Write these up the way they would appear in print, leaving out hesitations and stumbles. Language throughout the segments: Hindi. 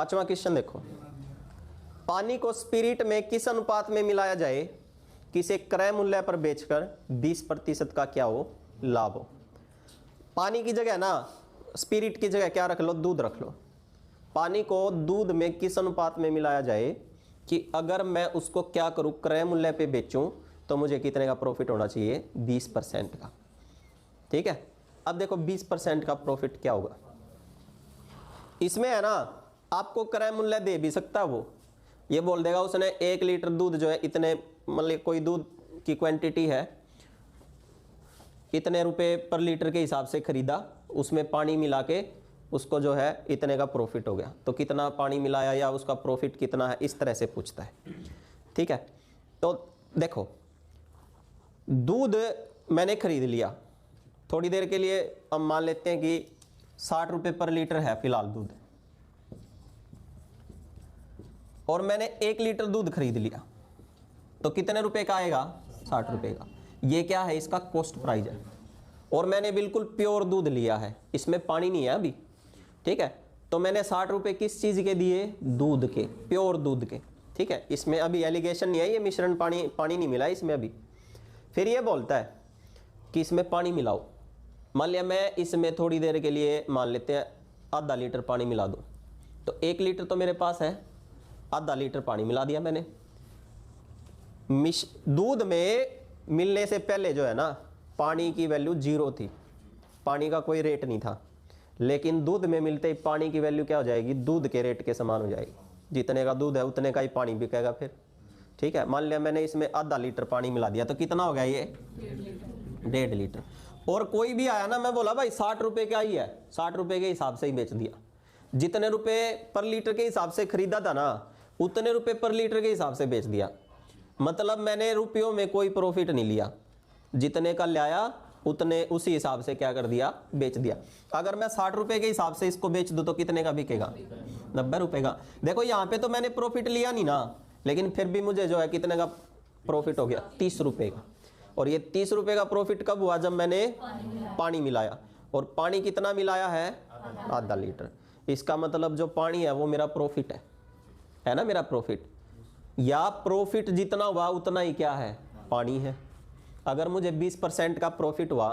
5वां क्वेश्चन देखो, पानी को स्पिरिट में किस अनुपात में मिलाया जाए कि इसे क्रय मूल्य पर बेचकर 20% का क्या हो, लाभ हो। पानी की जगह ना स्पिरिट की जगह क्या रख लो, दूध रख लो। पानी को दूध में किस अनुपात में मिलाया जाए कि अगर मैं उसको क्या करूं, क्रय मूल्य पे बेचूं तो मुझे कितने का प्रॉफिट होना चाहिए, 20% का। ठीक है, अब देखो 20% का प्रॉफिट क्या होगा। इसमें है ना आपको क्रय मूल्य दे भी सकता है, वो ये बोल देगा उसने 1 लीटर दूध जो है इतने, मतलब कोई दूध की क्वांटिटी है इतने रुपए पर लीटर के हिसाब से खरीदा, उसमें पानी मिला के उसको जो है इतने का प्रॉफिट हो गया, तो कितना पानी मिलाया या उसका प्रॉफिट कितना है, इस तरह से पूछता है। ठीक है, तो देखो दूध मैंने खरीद लिया, थोड़ी देर के लिए हम मान लेते हैं कि 60 रुपये पर लीटर है फिलहाल दूध, और मैंने 1 लीटर दूध खरीद लिया, तो कितने रुपए का आएगा, 60 रुपये का। ये क्या है, इसका कॉस्ट प्राइस है। और मैंने बिल्कुल प्योर दूध लिया है, इसमें पानी नहीं है अभी। ठीक है, तो मैंने 60 रुपये किस चीज़ के दिए, दूध के, प्योर दूध के। ठीक है, इसमें अभी एलिगेशन नहीं है, ये मिश्रण पानी नहीं मिला इसमें अभी। फिर ये बोलता है कि इसमें पानी मिलाओ। मान लिया मैं इसमें थोड़ी देर के लिए मान लेते हैं आधा लीटर पानी मिला दूँ, तो 1 लीटर तो मेरे पास है, आधा लीटर पानी मिला दिया मैंने। दूध में मिलने से पहले जो है ना पानी की वैल्यू 0 थी, पानी का कोई रेट नहीं था, लेकिन दूध में मिलते ही पानी की वैल्यू क्या हो जाएगी, दूध के रेट के समान हो जाएगी। जितने का दूध है उतने का ही पानी बिकेगा फिर। ठीक है, मान लिया मैंने इसमें आधा लीटर पानी मिला दिया, तो कितना हो गया ये, 1.5 लीटर। और कोई भी आया ना, मैं बोला भाई 60 रुपये का ही है, 60 रुपये के हिसाब से ही बेच दिया। जितने रुपए पर लीटर के हिसाब से खरीदा था ना, उतने रुपए पर लीटर के हिसाब से बेच दिया। मतलब मैंने रुपयों में कोई प्रॉफिट नहीं लिया, जितने का लाया उतने उसी हिसाब से क्या कर दिया, बेच दिया। अगर मैं 60 रुपए के हिसाब से इसको बेच दूं तो कितने का बिकेगा, 90 रुपए का। देखो यहाँ पे तो मैंने प्रॉफिट लिया नहीं ना, लेकिन फिर भी मुझे जो है कितने का प्रॉफिट हो गया, 30 रुपए का। और ये 30 रुपए का प्रॉफिट कब हुआ, जब मैंने पानी मिलाया। और पानी कितना मिलाया है, आधा लीटर। इसका मतलब जो पानी है वो मेरा प्रॉफिट है ना, मेरा प्रॉफिट। या प्रॉफिट जितना हुआ उतना ही क्या है, पानी है। अगर मुझे 20% का प्रॉफिट हुआ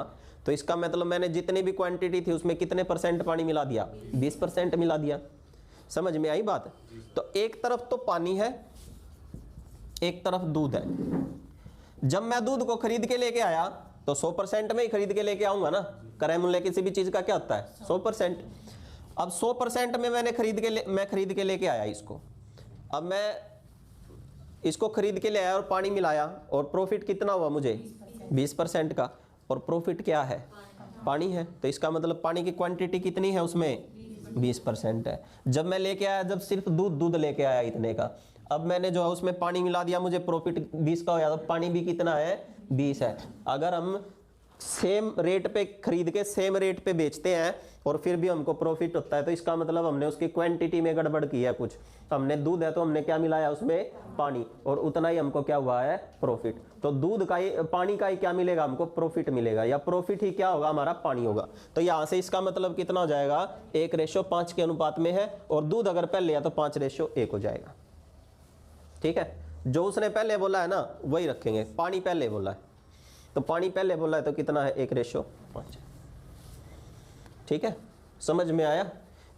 तो इसका मतलब मैंने जितनी भी क्वांटिटी थी उसमें कितने % पानी मिला दिया, 20% मिला दिया। समझ में आई बात। तो एक तरफ तो पानी है, एक तरफ दूध है। जब मैं दूध को खरीद के लेके आया तो 100% में ही खरीद के लेके आऊंगा ना। क्रय मूल्य किसी भी चीज का क्या होता है, 100%। अब 100% में मैं खरीद के लेके आया इसको। अब मैं इसको खरीद के ले आया और पानी मिलाया, और प्रॉफिट कितना हुआ मुझे, 20% का। और प्रॉफिट क्या है, पानी है। तो इसका मतलब पानी की क्वांटिटी कितनी है उसमें, 20% है। जब मैं लेके आया, जब सिर्फ दूध लेके आया इतने का, अब मैंने जो है उसमें पानी मिला दिया, मुझे प्रॉफिट 20 का हो गया। तो पानी भी कितना है, 20 है। अगर हम सेम रेट पे खरीद के सेम रेट पे बेचते हैं और फिर भी हमको प्रॉफिट होता है, तो इसका मतलब हमने उसकी क्वांटिटी में गड़बड़ की है कुछ। हमने दूध है तो हमने क्या मिलाया उसमें, पानी, और उतना ही हमको क्या हुआ है, प्रॉफिट। तो दूध का ही, पानी का ही क्या मिलेगा हमको, प्रॉफिट मिलेगा। या प्रॉफिट ही क्या होगा हमारा, पानी होगा। तो यहाँ से इसका मतलब कितना हो जाएगा, 1:5 के अनुपात में है। और दूध अगर पहले है तो 5:1 हो जाएगा। ठीक है, जो उसने पहले बोला है ना वही रखेंगे। पानी पहले बोला है तो पानी पहले बोला है तो कितना है, 1:5। ठीक है, समझ में आया।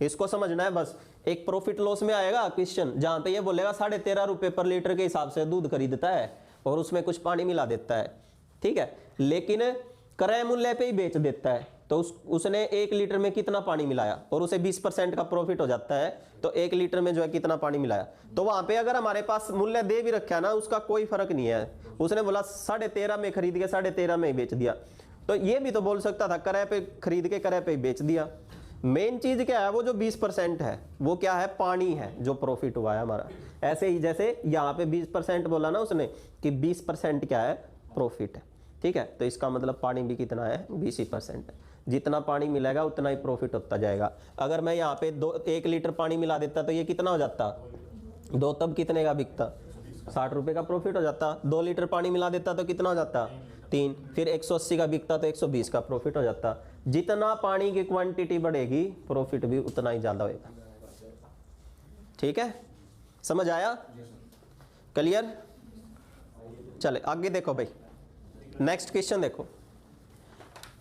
इसको समझना है बस। एक प्रॉफिट लॉस में आएगा क्वेश्चन, जहां पे ये बोलेगा 13.5 रुपए पर लीटर के हिसाब से दूध खरीदता है और उसमें कुछ पानी मिला देता है। ठीक है, लेकिन क्रय मूल्य पे ही बेच देता है, तो उसने 1 लीटर में कितना पानी मिलाया और उसे 20% का प्रॉफिट हो जाता है। तो 1 लीटर में जो है कितना पानी मिलाया। तो वहां पे अगर हमारे पास मूल्य दे भी रखा है ना, उसका कोई फर्क नहीं है। उसने बोला 13.5 में खरीद के 13.5 में ही बेच दिया, तो ये भी तो बोल सकता था क्रय पे खरीद के क्रय पे ही बेच दिया। मेन चीज क्या है, वो जो 20% है वो क्या है, पानी है, जो प्रॉफिट हुआ है हमारा। ऐसे ही जैसे यहाँ पे 20% बोला ना उसने, कि 20% क्या है, प्रॉफिट है। ठीक है, तो इसका मतलब पानी भी कितना है, 20% है। जितना पानी मिलेगा उतना ही प्रॉफिट होता जाएगा। अगर मैं यहाँ पे 1 लीटर पानी मिला देता तो ये कितना हो जाता, 2, तब कितने का बिकता, 60 रुपए का प्रॉफिट हो जाता। 2 लीटर पानी मिला देता तो कितना हो जाता, 3, फिर 180 का बिकता तो 120 का प्रॉफिट हो जाता। जितना पानी की क्वांटिटी बढ़ेगी प्रॉफिट भी उतना ही ज्यादा होगा। ठीक है, समझ आया, क्लियर। चले आगे देखो भाई, नेक्स्ट क्वेश्चन देखो।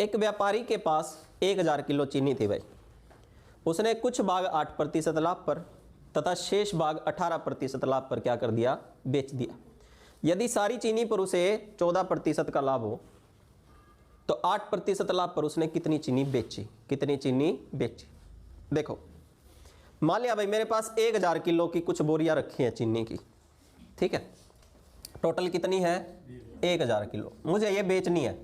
एक व्यापारी के पास 1000 किलो चीनी थी भाई, उसने कुछ भाग 8% लाभ पर तथा शेष भाग 18% लाभ पर क्या कर दिया, बेच दिया। यदि सारी चीनी पर उसे 14% का लाभ हो तो 8% लाभ पर उसने कितनी चीनी बेची, कितनी चीनी बेची। देखो मान लिया भाई मेरे पास 1000 किलो की कुछ बोरियां रखी हैं चीनी की, ठीक है, टोटल कितनी है 1000 किलो, मुझे ये बेचनी है।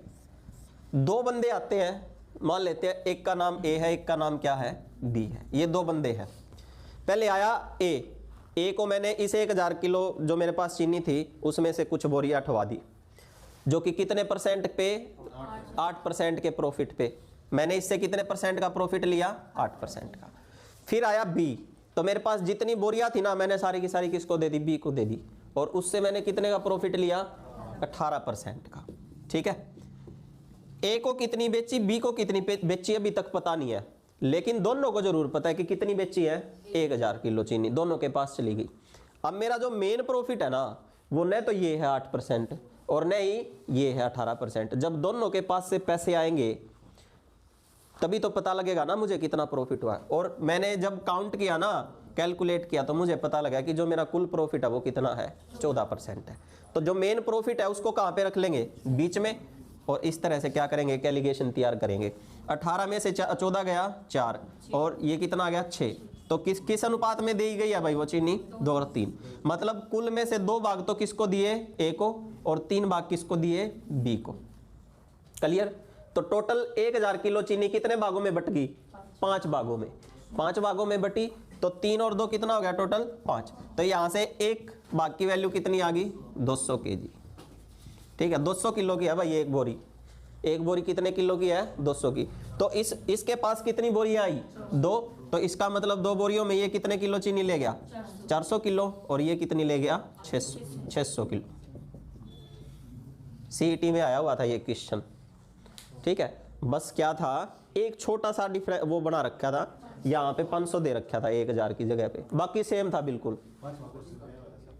दो बंदे आते हैं, मान लेते हैं एक का नाम ए है, एक का नाम क्या है बी है, ये दो बंदे हैं। पहले आया ए को मैंने इस 1000 किलो जो मेरे पास चीनी थी उसमें से कुछ बोरियां हटवा दी, जो कि कितने परसेंट पे, 8% के प्रॉफिट पे। मैंने इससे कितने परसेंट का प्रॉफिट लिया, 8% का। फिर आया बी, तो मेरे पास जितनी बोरियां थी ना मैंने सारी की सारी किसको दे दी, बी को दे दी, और उससे मैंने कितने का प्रॉफिट लिया, 18% का, ठीक है। ए को कितनी बेची, बी को कितनी बेची अभी तक पता नहीं है, लेकिन दोनों को जरूर पता है कि कितनी बेची है, 1000 किलो चीनी दोनों के पास चली गई। अब मेरा जो मेन प्रॉफिट है ना वो न तो ये है 8% और न ही ये है 18%। जब दोनों के पास से पैसे आएंगे तभी तो पता लगेगा ना मुझे कितना प्रॉफिट हुआ है। और मैंने जब काउंट किया ना, कैलकुलेट किया, तो मुझे पता लगा कि जो मेरा कुल प्रॉफिट है वो कितना है, 14% है। तो जो मेन प्रॉफिट है उसको कहाँ पे रख लेंगे, बीच में, और इस तरह से क्या करेंगे, कैलकुलेशन तैयार करेंगे। 18 में से 14 गया 4 और ये कितना आ गया 6, तो किस अनुपात में दी गई है भाई वो चीनी, 2 और 3। मतलब कुल में से 2 भाग तो किसको दिए, ए को, और 3 भाग किसको दिए, बी को। क्लियर। तो टोटल 1000 किलो चीनी कितने भागों में बट गई, 5 भागों में। 5 भागों में बटी तो 3 और 2 कितना हो गया, टोटल 5। तो यहां से एक भाग की वैल्यू कितनी आ गई, 200 kg, ठीक है। 200 किलो की है भाई एक बोरी, एक बोरी कितने किलो की है, 200 की। तो इसके पास कितनी बोरियां आई, 2, तो इसका मतलब 2 बोरियों में ये कितने किलो चीनी ले गया, 400 किलो, और ये कितनी ले गया, 600 किलो। सीईटी में आया हुआ था ये क्वेश्चन, ठीक है। बस क्या था, एक छोटा सा डिफरेंस वो बना रखा था, यहाँ पे 500 दे रखा था 1000 की जगह पे, बाकी सेम था बिल्कुल।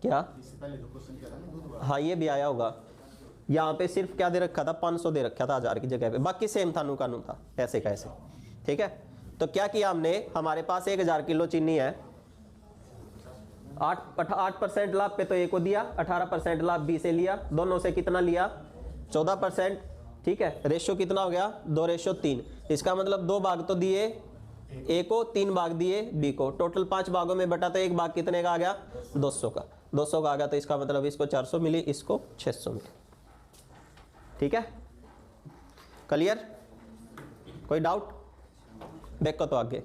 क्या, हाँ ये भी आया होगा, यहाँ पे सिर्फ क्या दे रखा था, 500 दे रखा था 1000 की जगह पे, बाकी सेम था, नू कानू था, ऐसे कैसे, ठीक है। तो क्या किया हमने, हमारे पास 1000 किलो चीनी है, 8% लाभ पे तो ए को दिया, 18% लाभ बी से लिया, दोनों से कितना लिया, 14%, ठीक है। रेशियो कितना हो गया, 2:3। इसका मतलब 2 भाग तो दिए ए को, 3 भाग दिए बी को, टोटल 5 भागों में बटा तो एक भाग कितने का आ गया, 200 का। 200 का आ गया, तो इसका मतलब इसको 400 मिली, इसको 600 मिली, ठीक है। क्लियर, कोई डाउट, देखो तो आगे।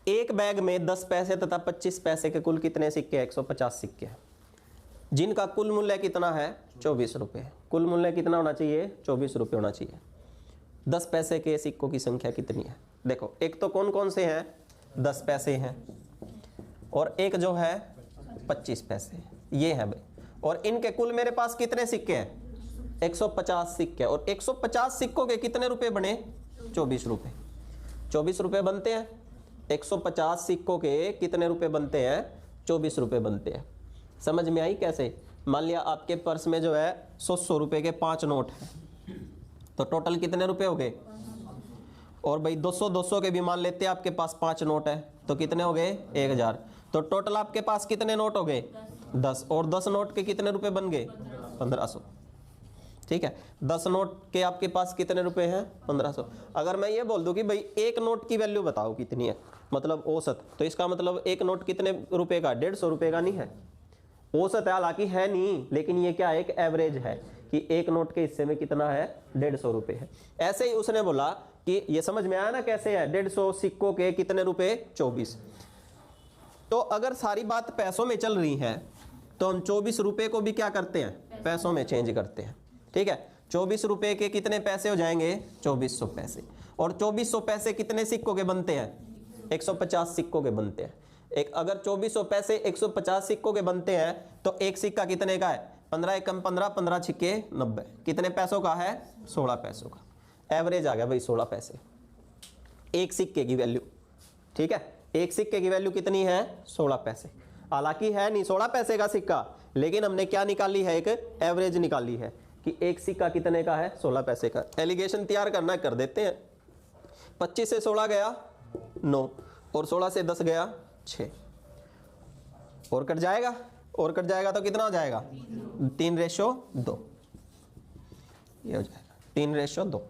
एक बैग में 10 पैसे तथा 25 पैसे के कुल कितने सिक्के, 150 सिक्के, जिनका कुल मूल्य कितना है, 24 रुपये। कुल मूल्य कितना होना चाहिए, 24 रुपये होना चाहिए। 10 पैसे के सिक्कों की संख्या कितनी है, देखो एक तो कौन कौन से हैं, 10 पैसे हैं, और एक जो है 25 पैसे, ये है भाई। और इनके कुल मेरे पास कितने सिक्के हैं, 150 सिक्के, और 150 सिक्कों के कितने रुपए बने, 24 रुपये। 24 रुपये बनते हैं, 150 सिक्कों के कितने रुपए बनते हैं, 24 रुपये बनते हैं। समझ में आई कैसे। मान लिया आपके पर्स में जो है 100 रुपये के 5 नोट हैं, तो टोटल कितने रुपए हो गए, और भाई 200 के भी मान लेते हैं आपके पास 5 नोट है, तो कितने हो गए, 1000। तो टोटल आपके पास कितने नोट हो गए, 10, और 10 नोट के कितने रुपए बन गए, 1500, ठीक है। 10 नोट के आपके पास कितने रुपए हैं, 1500। अगर मैं ये बोल दूं कि भाई एक नोट की वैल्यू बताओ कितनी है, मतलब औसत, तो इसका मतलब एक नोट कितने रुपए का, 150 रुपए का नहीं है, औसत है, हालांकि है नहीं, लेकिन ये क्या है, एक एवरेज है कि एक नोट के हिस्से में कितना है, 150 रुपए है। ऐसे ही उसने बोला कि ये समझ में आया ना कैसे है, 150 सिक्कों के कितने रुपए, 24। तो अगर सारी बात पैसों में चल रही है तो हम 24 रुपए को भी क्या करते हैं, पैसों में चेंज करते हैं, ठीक है। 24 रुपए के कितने पैसे हो जाएंगे, 2400 पैसे। और 2400 पैसे कितने सिक्कों के बनते हैं, 150 सिक्कों के बनते हैं। एक अगर 2400 पैसे 150 सिक्कों के बनते हैं तो एक सिक्का कितने का है, 15 एकम 15, 15 छिक्के 90, कितने पैसों का है, 16 पैसों का। एवरेज आ गया भाई 16 पैसे एक सिक्के की वैल्यू, ठीक है, एक सिक्के की वैल्यू कितनी है 16 पैसे। हालांकि है नहीं 16 पैसे का सिक्का, लेकिन हमने क्या निकाली है, एक एवरेज निकाली है कि एक सिक्का कितने का है 16 पैसे का। एलिगेशन तैयार करना कर देते हैं। 25 से 16 गया 9 और 16 से 10 गया 6 और कट जाएगा, और कट जाएगा तो कितना हो जाएगा 3:2, ये हो जाएगा 3:2।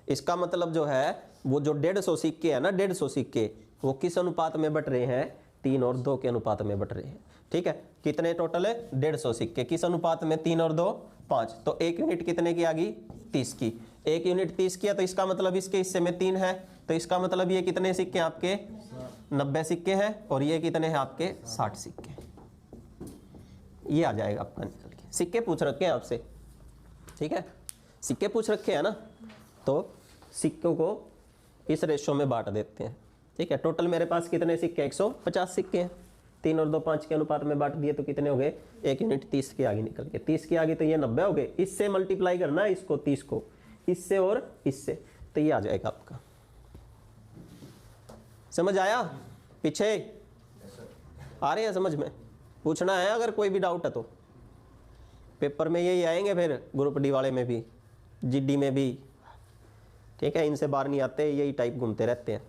इसका मतलब जो है वो जो 150 सिक्के है ना, 150 सिक्के वो किस अनुपात में बट रहे हैं, 3 और 2 के अनुपात में बट रहे हैं। ठीक है, कितने टोटल है 150 सिक्के, किस अनुपात में 3 और 2 5। तो एक यूनिट कितने की आ गई 30 की। एक यूनिट 30 की है तो इसका मतलब इसके हिस्से में 3 है, तो इसका मतलब ये कितने सिक्के आपके 90 सिक्के हैं और ये कितने हैं आपके 60 सिक्के। ये आ जाएगा आपका निकल के। सिक्के पूछ रखे हैं आपसे, ठीक है, सिक्के पूछ रखे हैं ना, तो सिक्कों को इस रेशो में बांट देते हैं। ठीक है, टोटल मेरे पास कितने सिक्के 150 सिक्के हैं, 3 और 2 5 के अनुपात में बांट दिए तो कितने हो गए, एक यूनिट 30 की आगे निकल के, 30 की आगे तो ये 90 हो गए। इससे मल्टीप्लाई करना है इसको 30 को, इससे और इससे, तो ये आ जाएगा आपका। समझ आया, पीछे आ रहे हैं समझ में, पूछना है अगर कोई भी डाउट है तो। पेपर में यही आएंगे, फिर ग्रुप डी वाले में भी, जीडी में भी। ठीक है, इनसे बाहर नहीं आते, यही टाइप घूमते रहते हैं।